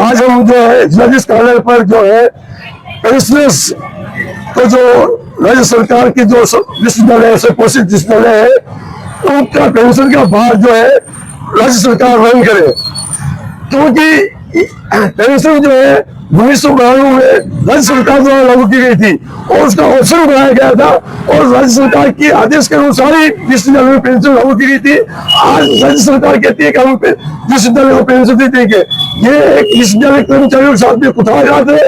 आज हम जो है जर्नलिस्ट कार्यालय पर जो है पेंशनर्स को जो राज्य सरकार की जो विश्वविद्यालय से पोषित विश्वविद्यालय है उनका पेंशन का भार जो है राज्य सरकार वहन करे, क्योंकि पेंशन जो है 1992 में राज्य सरकार द्वारा लागू की गई थी और उसका ऑप्शन बनाया गया था और राज्य सरकार के आदेश के अनुसार ही विश्वविद्यालय में पेंशन लागू की गई थी। आज राज्य सरकार कहती है कि हम विश्वविद्यालय को पेंशन नहीं देंगे। ये एक विश्वविद्यालय कर्मचारियों के साथ में कुठाराघात है।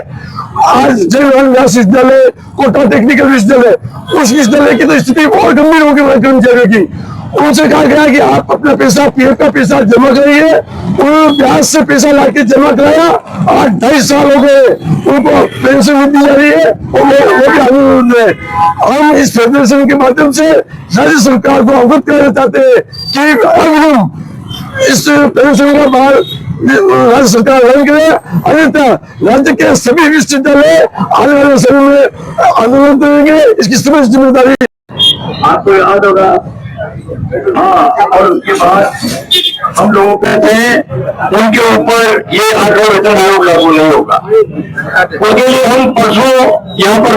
आज जवाहरलाल नेहरू विश्वविद्यालय, कोटा टेक्निकल विश्वविद्यालय, उस विश्वविद्यालय की तो स्थिति बहुत गंभीर हो गई कर्मचारियों की। उनसे कहा गया कि आप अपना पैसा पीएफ का पैसा जमा कराइए, उन्होंने ब्याज से पैसा लाके जमा कराया। आज 2.5 साल हो गए उनको पेंशन नहीं दी जा रही है और वो भी अनुरोध है। हम इस फेडरेशन के माध्यम से राज्य सरकार को अवगत कराना चाहते हैं कि अब हम इस पेंशन का भार राज्य सरकार वहन करे, अन्यथा राज्य के सभी विश्वविद्यालय आने वाले समय में आंदोलन करेंगे। इसकी समस्त जिम्मेदारी आपको याद होगा। हाँ, और उसके बाद हम लोगों कहते हैं उनके ऊपर ये 8वां वेतन आयोग लागू नहीं होगा। उनके लिए हम परसों यहाँ पर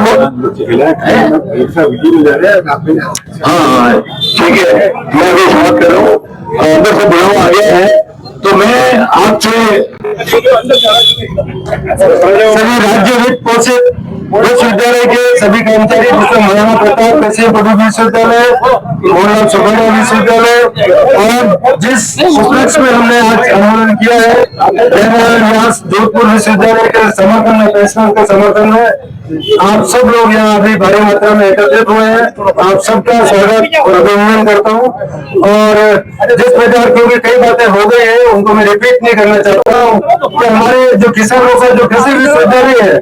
हाँ ठीक है, मैं भी बात कर रहा हूँ। अंदर से बुलावा आ गया है तो मैं आपसे सभी राज्य वित्त पोषित विश्वविद्यालय के सभी कर्मचारी, जिसमें महाराणा प्रताप कृषि पदवी विश्वविद्यालय, मोहनलाल सुब्बाराव विश्वविद्यालय और जिस उपलक्ष्य में हमने आज आंदोलन किया है व्यास जोधपुर विश्वविद्यालय के समर्थन में, पेंशनर के समर्थन में आप सब लोग यहाँ अभी भारी मात्रा में एकत्रित हुए हैं। आप सबका स्वागत और अभिनंदन करता हूँ। और जिस प्रकार क्योंकि कई बातें हो गई है उनको मैं रिपीट नहीं करना चाहता हूँ कि हमारे जो किसानों का जो कृषि विश्वविद्यालय है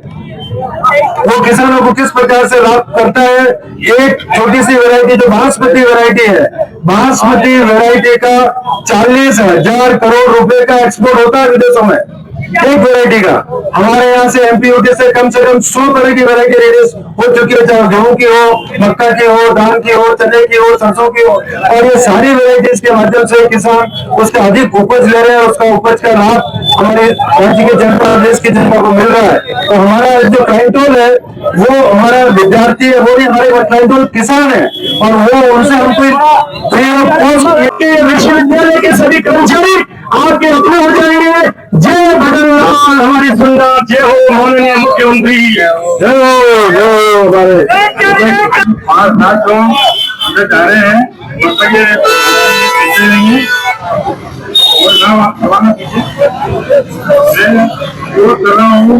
वो किसानों को किस प्रकार से लाभ करता है। एक छोटी सी वैरायटी जो बासमती वैरायटी है, बासमती वैरायटी का 40,000 करोड़ रुपए का एक्सपोर्ट होता है विदेशों में एक वैरायटी का। हमारे यहाँ से एमपीयूटी से कम 100 तरह की वैरायटी रिलीज हो चुकी है, चाहे गेहूं की हो, मक्का की हो, धान की हो, चने की हो, सरसों की हो, और ये सारी वैरायटीज के माध्यम से किसान उसका अधिक उपज ले रहे हैं। उसका उपज का लाभ हमारे राज्य की जनता, देश की जनता को मिल रहा है। तो हमारा जो क्लाइंटोल है वो हमारा विद्यार्थी है, वो भी हमारे क्लाइंटोल किसान है और वो उनसे हम विश्वविद्यालय के सभी कर्मचारी आपके अपने हो जाएंगे। जय भगवान हमारी सुंदर, जय हो माननीय मुख्यमंत्री, जय हो हमारे 5 लाख हम जा रहे हैं और नाम आप रवाना कीजिए। मैं शुरू कर रहा हूँ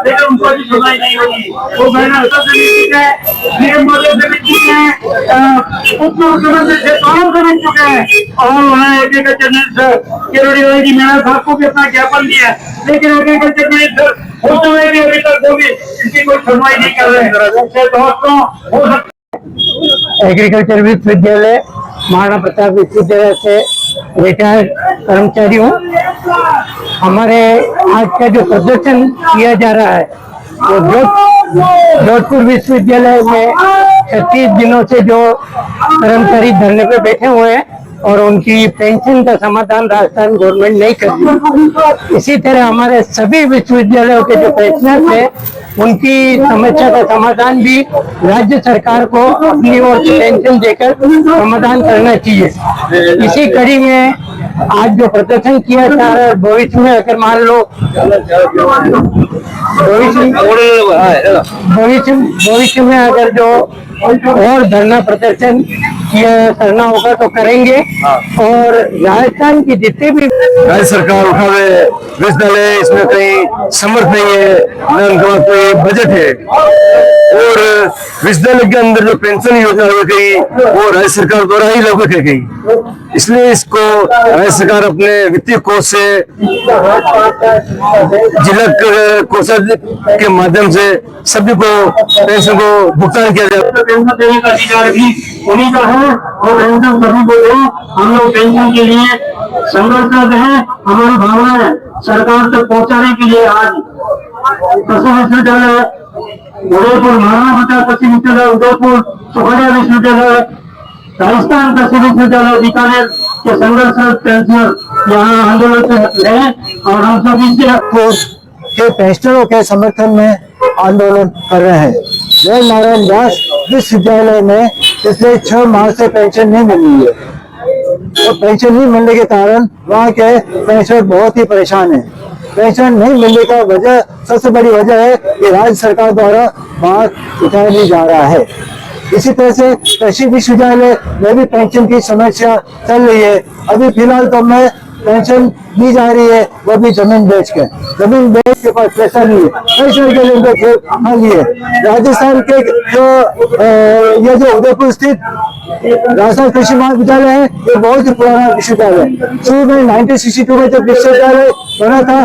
लेकिन उनको भी सुनाई नहीं होगी। वो मुख्यमंत्री से काम कर चुके हैं और उन्हें एग्रीकल्चर मिनिस्टर किरोड़ी जी मीणा साहब को भी अपना ज्ञापन दिया, लेकिन एग्रीकल्चर मिनिस्टर उस समय भी अभी तक वो भी इसकी कोई सुनवाई नहीं कर रहे हैं। दोस्तों, हो सकता एग्रीकल्चर विश्वविद्यालय, महाराणा प्रताप विश्वविद्यालय से रिटायर्ड कर्मचारी हूँ। हमारे आज का जो प्रदर्शन किया जा रहा है वो जोधपुर विश्वविद्यालय में 36 दिनों से जो कर्मचारी धरने पे बैठे हुए हैं और उनकी पेंशन का समाधान राजस्थान गवर्नमेंट नहीं कर रही। इसी तरह हमारे सभी विश्वविद्यालयों के जो पेंशनर्स हैं उनकी समस्या का समाधान भी राज्य सरकार को अपनी ओर से पेंशन देकर समाधान करना चाहिए। इसी कड़ी में आज जो प्रदर्शन किया जा रहा है, भविष्य में अगर मान लो भविष्य में अगर जो और धरना प्रदर्शन करना होगा तो करेंगे। और राजस्थान की जितने भी राज्य सरकार उठा रहे विश्वविद्यालय, इसमें कहीं समर्थ नहीं है, न उनका कोई बजट है और विश्वविद्यालय के अंदर जो पेंशन योजना हो गई वो राज्य सरकार द्वारा ही लागू की गई। इसलिए इसको राज्य सरकार अपने वित्तीय कोष से, जिला कोषाध्यक्ष के माध्यम से सभी को पेंशन को भुगतान किया जाए। पेंशन देने का अधिकार भी उन्हीं का है और पेंशन सभी को दो। हम लोग पेंशन के लिए संघर्षरत हैं। हमारी भावनाएं सरकार तक पहुंचाने के लिए आज कृषि विश्वविद्यालय उदयपुर, महाराणा प्रताप कृषि विश्वविद्यालय उदयपुर, सुखड़ा विश्वविद्यालय, राजस्थान कृषि विश्वविद्यालय बीकानेर के संघर्षरत पेंशनर यहाँ आंदोलन से रहे और हम सभी के पेंशनरों के समर्थन में आंदोलन कर रहे हैं। जय नारायण दास विश्वविद्यालय में पिछले 6 माह से पेंशन नहीं मिली है और पेंशन नहीं मिलने के कारण वहाँ के पेंशनर बहुत ही परेशान हैं। पेंशन नहीं मिलने का वजह, सबसे बड़ी वजह है कि राज्य सरकार द्वारा बात उठाया नहीं जा रहा है। इसी तरह से कृषि विश्वविद्यालय में भी पेंशन की समस्या चल रही है। अभी फिलहाल तो मैं पेंशन दी जा रही है वो भी जमीन बेच के पास पैसा नहीं है, पैसे के लिए खेत खाली है। राजस्थान के ये जो उदयपुर स्थित राजस्थान कृषि महाविद्यालय है, ये बहुत ही पुराना विश्वविद्यालय है। शुरू में 1962 में जब विश्वविद्यालय बना था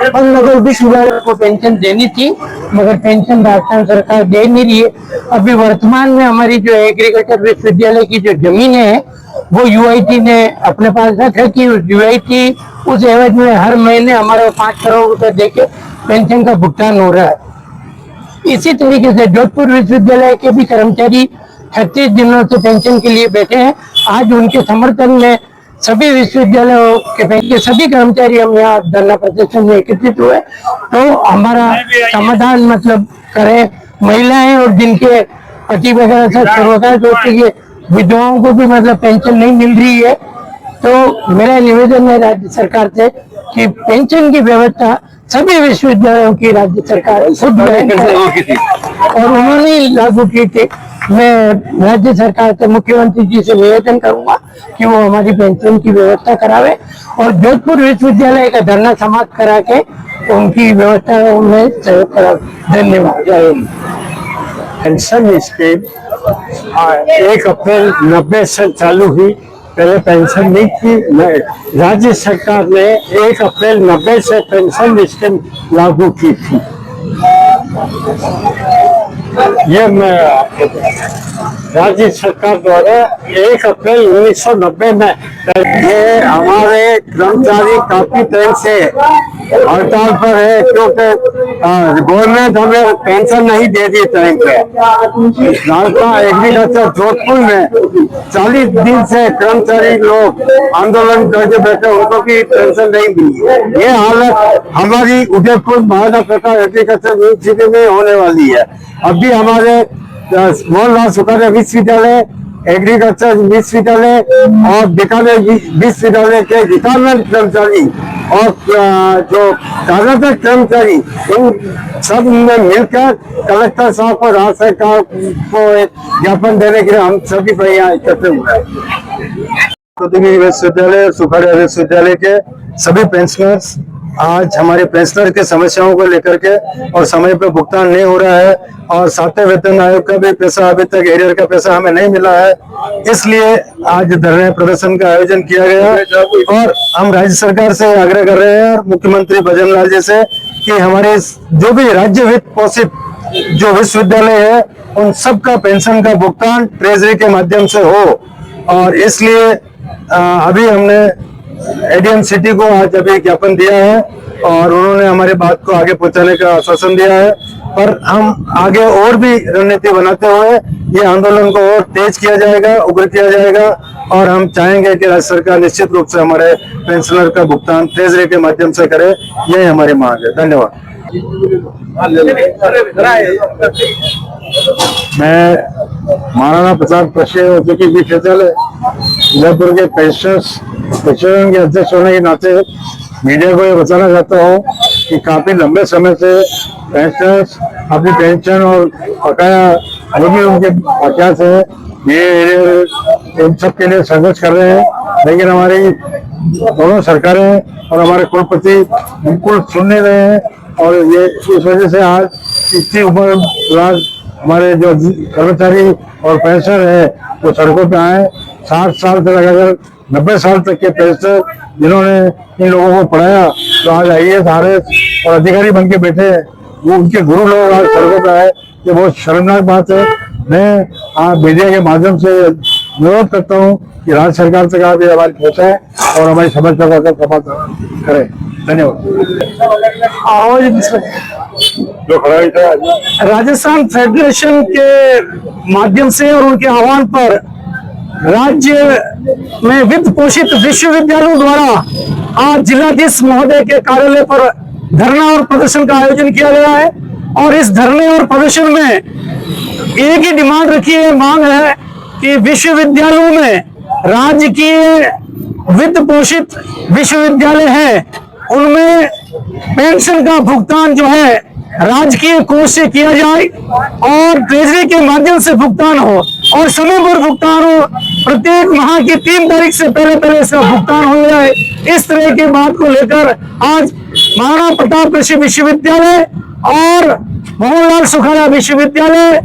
तब नगर विश्वविद्यालय को पेंशन देनी थी, मगर पेंशन राजस्थान सरकार दे नहीं रही है। अभी वर्तमान में हमारी जो एग्रीकल्चर विश्वविद्यालय की जो जमीन है वो यूआईटी ने अपने पास रख रखी। यूआईटी उस एवज में हर महीने हमारे 5 करोड़ रुपए देके पेंशन का भुगतान हो रहा है। इसी तरीके से जोधपुर विश्वविद्यालय के भी कर्मचारी 36 दिनों से पेंशन के लिए बैठे हैं। आज उनके समर्थन में सभी विश्वविद्यालयों के सभी कर्मचारी हम यहाँ धरना प्रदर्शन में एकत्रित हुए तो हमारा समाधान मतलब करें। महिलाएं और जिनके पति वगैरह सर्वकार विधवाओं को भी मतलब पेंशन नहीं मिल रही है, तो मेरा निवेदन है राज्य सरकार से कि पेंशन की व्यवस्था सभी विश्वविद्यालयों की राज्य सरकार खुद और उन्होंने लागू की थी। मैं राज्य सरकार से मुख्यमंत्री जी से निवेदन करूंगा कि वो हमारी पेंशन की व्यवस्था करावे और जोधपुर विश्वविद्यालय का धरना समाप्त करा के उनकी व्यवस्था में सहयोग करावे। धन्यवाद। जय हिंद। पेंशन स्कीम 1 अप्रैल 90 से चालू हुई। पहले पेंशन नहीं थी। राज्य सरकार ने 1 अप्रैल 90 से पेंशन स्कीम लागू की थी। ये मैं राज्य सरकार द्वारा 1 अप्रैल 1990 में ये हमारे कर्मचारी काफी टाइम से हड़ताल पर है क्योंकि गवर्नमेंट हमें पेंशन नहीं दे दी टाइम पे। राजस्थान एग्रीकल्चर जोधपुर में 40 दिन से कर्मचारी लोग आंदोलन करके बैठे, उनको भी पेंशन नहीं मिली। ये हालत हमारी उदयपुर महाराणा प्रताप एग्रीकल्चर यूनिवर्सिटी में होने वाली है। अभी हमारे मोहनलाल सुखाड़ा विश्वविद्यालय, एग्रीकल्चर विश्वविद्यालय और बीकानेर विश्वविद्यालय के रिटायरमेंट कर्मचारी और जो कार्यरत कर्मचारी उन सब ने मिलकर कलेक्टर साहब को राज्य सरकार को एक ज्ञापन देने के लिए हम सभी को यहाँ इकट्ठे हुए हैं। विश्वविद्यालय, सुखाड़ा विश्वविद्यालय के सभी पेंशनर्स आज हमारे पेंशनर के समस्याओं को लेकर के और समय पे भुगतान नहीं हो रहा है और 7वें वेतन आयोग का भी पैसा अभी तक एरियर का पैसा हमें नहीं मिला है, इसलिए आज धरने प्रदर्शन का आयोजन किया गया और हम राज्य सरकार से आग्रह कर रहे हैं और मुख्यमंत्री भजन लाल जी से कि हमारे जो भी राज्य वित्त पोषित जो विश्वविद्यालय है उन सब का पेंशन का भुगतान ट्रेजरी के माध्यम से हो। और इसलिए अभी हमने एडीएम सिटी को आज अभी ज्ञापन दिया है और उन्होंने हमारे बात को आगे पहुंचाने का आश्वासन दिया है, पर हम आगे और भी रणनीति बनाते हुए ये आंदोलन को और तेज किया जाएगा, उग्र किया जाएगा और हम चाहेंगे कि राज्य सरकार निश्चित रूप से हमारे पेंशनर का भुगतान ट्रेजरी के माध्यम से करे। यही हमारी मांग है। धन्यवाद। मैं महाराणा प्रताप कृषि औद्योगिक विश्वविद्यालय उदयपुर के पेंशनर के अध्यक्ष होने के नाते मीडिया को ये बताना चाहता हूँ कि काफी लंबे समय से पेंशनर्स अपनी पेंशन और बकाया जो भी उनके बकाया से ये इन सब के लिए संघर्ष कर रहे हैं, लेकिन हमारी दोनों सरकारें और हमारे कुलपति बिल्कुल सुन नहीं रहे हैं और ये इस वजह से आज इतनी उम्र हमारे जो कर्मचारी और पेंशनर है वो सड़कों पे आए। 60 साल से लगाकर 90 साल तक के पेंशनर जिन्होंने इन लोगों को पढ़ाया तो आज IAS RS और अधिकारी बन के बैठे हैं, वो उनके गुरु लोग आज सड़कों पे आए। ये बहुत शर्मनाक बात है। मैं आप मीडिया के माध्यम से अनुरोध करता हूँ कि राज्य सरकार से कहा भी हमारी पहुंचाए और हमारी समस्या को अगर समाधान करें। धन्यवाद। जो खड़ा था राजस्थान फेडरेशन के माध्यम से और उनके आह्वान पर राज्य में वित्त पोषित विश्वविद्यालयों द्वारा आज जिलाधीश महोदय के कार्यालय पर धरना और प्रदर्शन का आयोजन किया गया है। और इस धरने और प्रदर्शन में एक ही डिमांड रखी है, मांग है कि विश्वविद्यालयों में राजकीय वित्त पोषित विश्वविद्यालय है उनमें पेंशन का भुगतान जो है राजकीय कोष से किया जाए और ट्रेजरी के माध्यम से भुगतान हो और समय पर भुगतान हो। प्रत्येक माह की 3 तारीख से पहले इसका भुगतान हो जाए। इस तरह की बात को लेकर आज महाराणा प्रताप कृषि विश्वविद्यालय और मोहनलाल सुखाड़ा विश्वविद्यालय,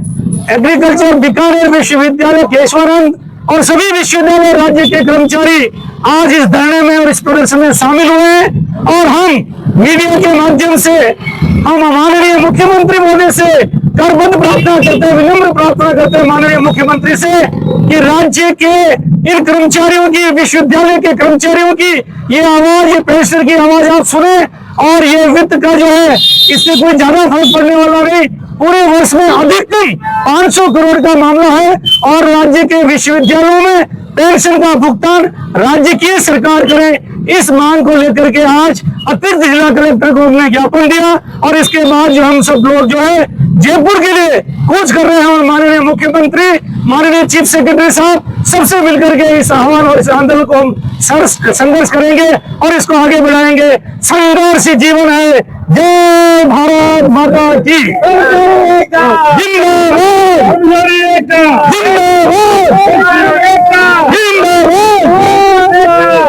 एग्रीकल्चर बीकानेर विश्वविद्यालय केशवानंद और सभी विश्वविद्यालय राज्य के कर्मचारी आज इस धरने में और इस प्रदर्शन में शामिल हुए हैं। और हम मीडिया के माध्यम से हम माननीय मुख्यमंत्री महोदय से करबद्ध प्रार्थना करते हैं, विनम्र प्रार्थना करते हैं माननीय मुख्यमंत्री से कि राज्य के इन कर्मचारियों की, विश्वविद्यालय के कर्मचारियों की ये आवाज, ये पेंशन की आवाज आप सुने। और ये वित्त का जो है इससे कोई ज्यादा फर्क पड़ने वाला नहीं, पूरे वर्ष में अधिकतम 500 करोड़ का मामला है और राज्य के विश्वविद्यालयों में पेंशन का भुगतान राज्य की सरकार करे। इस मांग को लेकर के आज अतिरिक्त जिला कलेक्टर को हमने ज्ञापन दिया और इसके बाद जो हम सब लोग जो है जयपुर के लिए कूच कर रहे हैं और माननीय मुख्यमंत्री, माननीय चीफ सेक्रेटरी साहब सबसे मिलकर के इस आह्वान और इस आंदोलन को हम संघर्ष करेंगे और इसको आगे बढ़ाएंगे। संघर्ष जीवन है। जय भारत माता की जिंदाबाद, जिंदाबाद,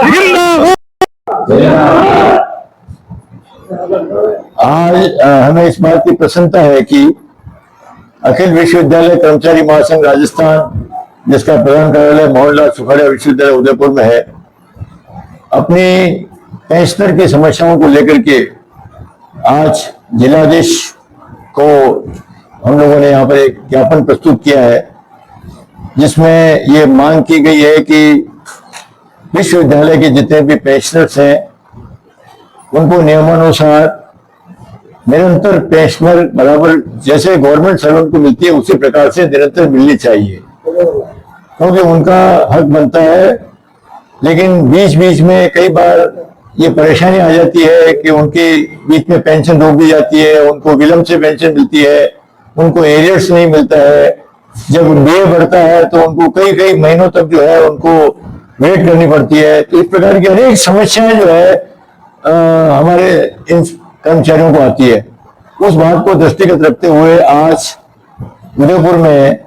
जिंदाबाद। आज हमें इस बात की प्रसन्नता है कि अखिल विश्वविद्यालय कर्मचारी महासंघ राजस्थान, जिसका प्रधान कार्यालय मोहनलाल सुखाड़ा विश्वविद्यालय उदयपुर में है, अपनी पेंशनर की समस्याओं को लेकर के आज जिलाधीश को हम लोगों ने यहाँ पर एक ज्ञापन प्रस्तुत किया है, जिसमें ये मांग की गई है कि विश्वविद्यालय के जितने भी पेंशनर्स हैं उनको नियमानुसार निरंतर पेंशनर बराबर जैसे गवर्नमेंट सर्वेंट को मिलती है उसी प्रकार से निरंतर मिलनी चाहिए, क्योंकि उनका हक बनता है। लेकिन बीच बीच में कई बार ये परेशानी आ जाती है कि उनके बीच में पेंशन रोक दी जाती है, उनको विलंब से पेंशन मिलती है, उनको एरियर्स नहीं मिलता है। जब डे बढ़ता है तो उनको कई कई महीनों तक जो है उनको वेट करनी पड़ती है। तो इस प्रकार की अनेक समस्याएं जो है हमारे इन कर्मचारियों को आती है। उस बात को दृष्टिगत रखते हुए आज उदयपुर में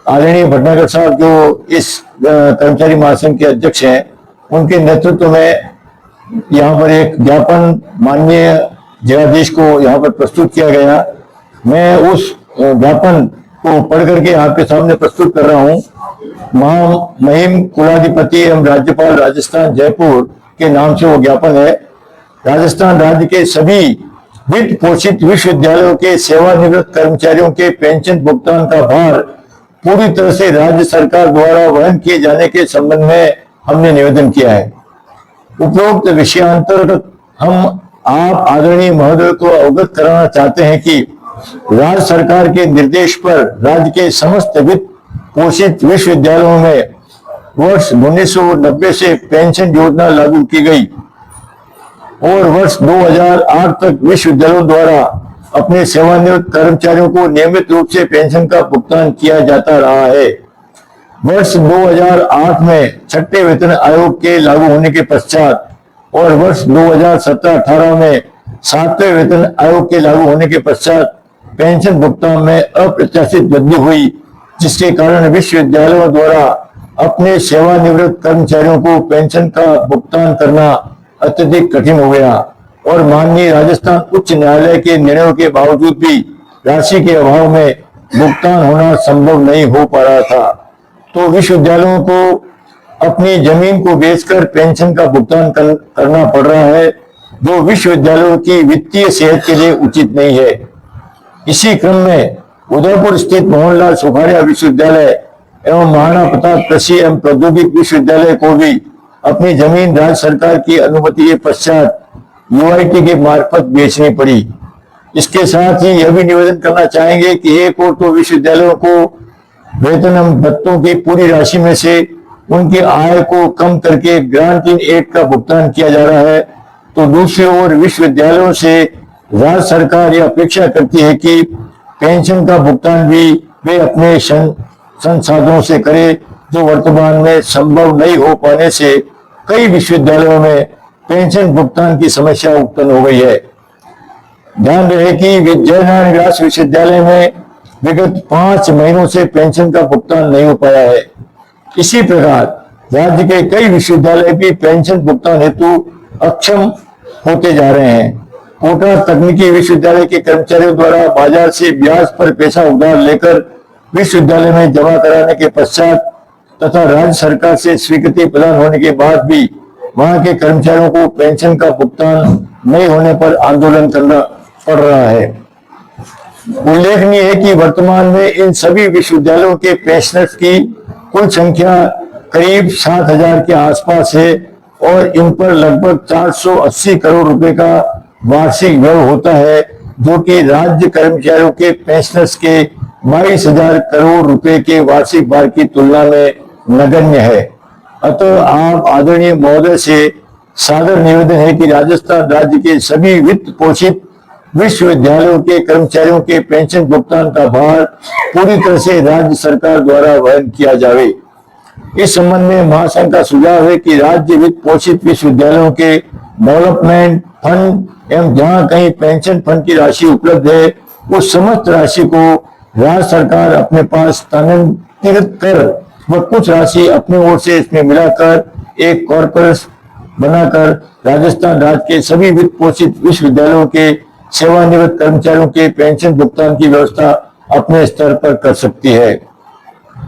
आदरणीय भटनागर साहब जो इस कर्मचारी महासंघ के अध्यक्ष हैं, उनके नेतृत्व में यहाँ पर एक ज्ञापन माननीय जिलाधीश को यहाँ पर प्रस्तुत किया गया। मैं उस ज्ञापन को पढ़ करके आपके सामने प्रस्तुत कर रहा हूँ। महामहिम कुलाधिपति एवं राज्यपाल राजस्थान जयपुर के नाम से वो ज्ञापन है। राजस्थान राज्य के सभी वित्त पोषित विश्वविद्यालयों के सेवानिवृत्त कर्मचारियों के पेंशन भुगतान का भार पूरी तरह से राज्य सरकार द्वारा वहन किए जाने के संबंध में हमने निवेदन किया है। उपरोक्त विषयांतर्गत हम आप आदरणीय महोदय को अवगत कराना चाहते हैं कि राज्य सरकार के निर्देश पर राज्य के समस्त वित्त पोषित विश्वविद्यालयों में वर्ष 1990 से पेंशन योजना लागू की गई और वर्ष 2008 तक विश्वविद्यालयों द्वारा अपने सेवानिवृत्त कर्मचारियों को नियमित रूप से पेंशन का भुगतान किया जाता रहा है। वर्ष 2008 में छठे वेतन आयोग के लागू होने के पश्चात और वर्ष 2017-18 में सातवें वेतन आयोग के लागू होने के पश्चात पेंशन भुगतान में अप्रत्याशित वृद्धि हुई, जिसके कारण विश्वविद्यालयों द्वारा अपने सेवानिवृत्त कर्मचारियों को पेंशन का भुगतान करना अत्यधिक कठिन हो गया और माननीय राजस्थान उच्च न्यायालय के निर्णयों के बावजूद भी राशि के अभाव में भुगतान होना संभव नहीं हो पा रहा था। तो विश्वविद्यालयों को अपनी जमीन को बेचकर पेंशन का भुगतान करना पड़ रहा है, जो विश्वविद्यालयों की वित्तीय सेहत के लिए उचित नहीं है। इसी क्रम में उदयपुर स्थित मोहनलाल सुखाड़िया विश्वविद्यालय एवं महाराणा प्रताप कृषि एवं प्रौद्योगिक विश्वविद्यालय को भी अपनी जमीन राज्य सरकार की अनुमति के पश्चात यूआईटी के मार्फत बेचनी पड़ी। इसके साथ ही यह भी निवेदन करना चाहेंगे कि एक और तो विश्वविद्यालयों को वेतन एवं भत्तों की पूरी राशि में से उनकी आय को कम करके ग्रांट इन एड का भुगतान किया जा रहा है, तो दूसरी ओर विश्वविद्यालयों से राज्य सरकार यह अपेक्षा करती है कि पेंशन का भुगतान भी वे अपने संसाधनों से करे, जो वर्तमान में संभव नहीं हो पाने से कई विश्वविद्यालयों में पेंशन भुगतान की समस्या उत्पन्न हो गई है। ध्यान रहे कि जयनारायण व्यास विश्वविद्यालय में विगत 5 महीनों से पेंशन का भुगतान नहीं हो पाया है। इसी प्रकार राज्य के कई विश्वविद्यालय भी पेंशन भुगतान हेतु अक्षम होते जा रहे हैं। कोटा तकनीकी विश्वविद्यालय के कर्मचारियों द्वारा बाजार से ब्याज पर पैसा उधार लेकर विश्वविद्यालय में जमा कराने के पश्चात तथा राज्य सरकार से स्वीकृति प्रदान होने के बाद भी वहां के कर्मचारियों को पेंशन का भुगतान नहीं होने पर आंदोलन करना पड़ रहा है। उल्लेखनीय है कि वर्तमान में इन सभी विश्वविद्यालयों के पेंशनर्स की कुल संख्या करीब 7,000 के आसपास है और इन पर लगभग 480 करोड़ रुपए का वार्षिक व्यय होता है, जो कि राज्य कर्मचारियों के पेंशनर्स के 22,000 करोड़ रुपए के वार्षिक भार की तुलना में नगण्य है। अतः आप आदरणीय महोदय से सादर निवेदन है कि राजस्थान राज्य के सभी वित्त पोषित विश्वविद्यालयों के कर्मचारियों के पेंशन भुगतान का भार पूरी तरह से राज्य सरकार द्वारा वहन किया जावे। इस संबंध में महासंघ का सुझाव है कि राज्य वित्त पोषित विश्वविद्यालयों के डेवलपमेंट फंड एवं जहां कहीं पेंशन फंड की राशि उपलब्ध है, उस समस्त राशि को राज्य सरकार अपने पास स्थानांतरित कर व कुछ राशि अपनी ओर से इसमें मिलाकर एक कॉर्पोरेट बनाकर राजस्थान राज्य के सभी वित्त पोषित विश्वविद्यालयों के सेवानिवृत्त कर्मचारियों के पेंशन भुगतान की व्यवस्था अपने स्तर पर कर सकती है।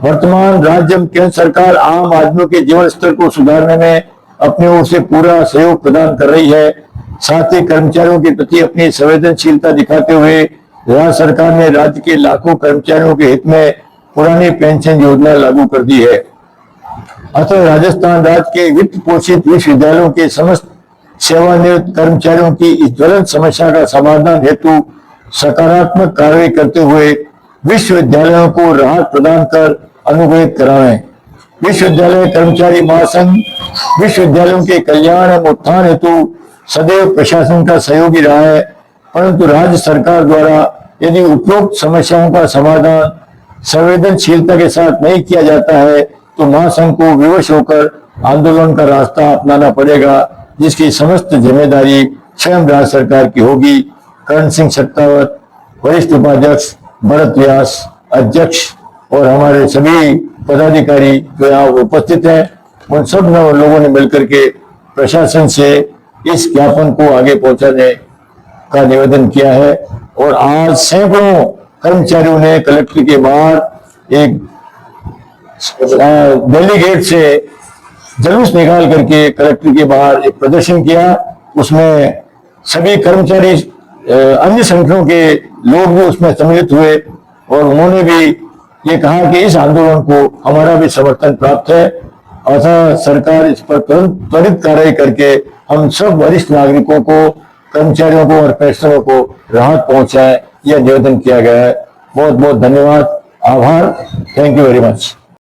वर्तमान राज्य एवं केंद्र सरकार आम आदमियों के जीवन स्तर को सुधारने में अपनी ओर से पूरा सहयोग प्रदान कर रही है। साथ ही कर्मचारियों के प्रति अपनी संवेदनशीलता दिखाते हुए राज्य सरकार ने राज्य के लाखों कर्मचारियों के हित में पुरानी पेंशन योजना लागू कर दी है। अतः राजस्थान राज्य के वित्त पोषित विश्वविद्यालयों के समस्त सेवानिवृत्त कर्मचारियों की इस ज्वलंत समस्या का समाधान हेतु सकारात्मक कार्रवाई करते हुए विश्वविद्यालयों को राहत प्रदान कर अनुग्रहित करावें। विश्वविद्यालय कर्मचारी महासंघ विश्वविद्यालयों के कल्याण एवं उत्थान हेतु सदैव प्रशासन का सहयोगी रहा है, परंतु राज्य सरकार द्वारा यदि उपरोक्त समस्याओं का समाधान संवेदनशीलता के साथ नहीं किया जाता है, तो महासंघ को विवश होकर आंदोलन का रास्ता अपनाना पड़ेगा, जिसकी समस्त जिम्मेदारी स्वयं राज्य सरकार की होगी। करण सिंह सत्तावत, वरिष्ठ उपाध्यक्ष, भरत व्यास अध्यक्ष और हमारे सभी पदाधिकारी जो यहाँ उपस्थित हैं, उन सब लोगों ने मिलकर के प्रशासन से इस ज्ञापन को आगे पहुंचाने का निवेदन किया है। और आज सैकड़ों कर्मचारियों ने कलेक्टर के बाहर एक दिल्ली गेट से जुलूस निकाल करके कलेक्टर के बाहर एक प्रदर्शन किया। उसमें सभी कर्मचारी अन्य संगठनों के लोग भी उसमें सम्मिलित हुए और उन्होंने भी ये कहा कि इस आंदोलन को हमारा भी समर्थन प्राप्त है। अतः सरकार इस पर त्वरित कार्रवाई करके हम सब वरिष्ठ नागरिकों को, कर्मचारियों को और पेंशनरों को राहत पहुंचाए, यह निवेदन किया गया है। बहुत बहुत धन्यवाद, आभार, थैंक यू वेरी मच।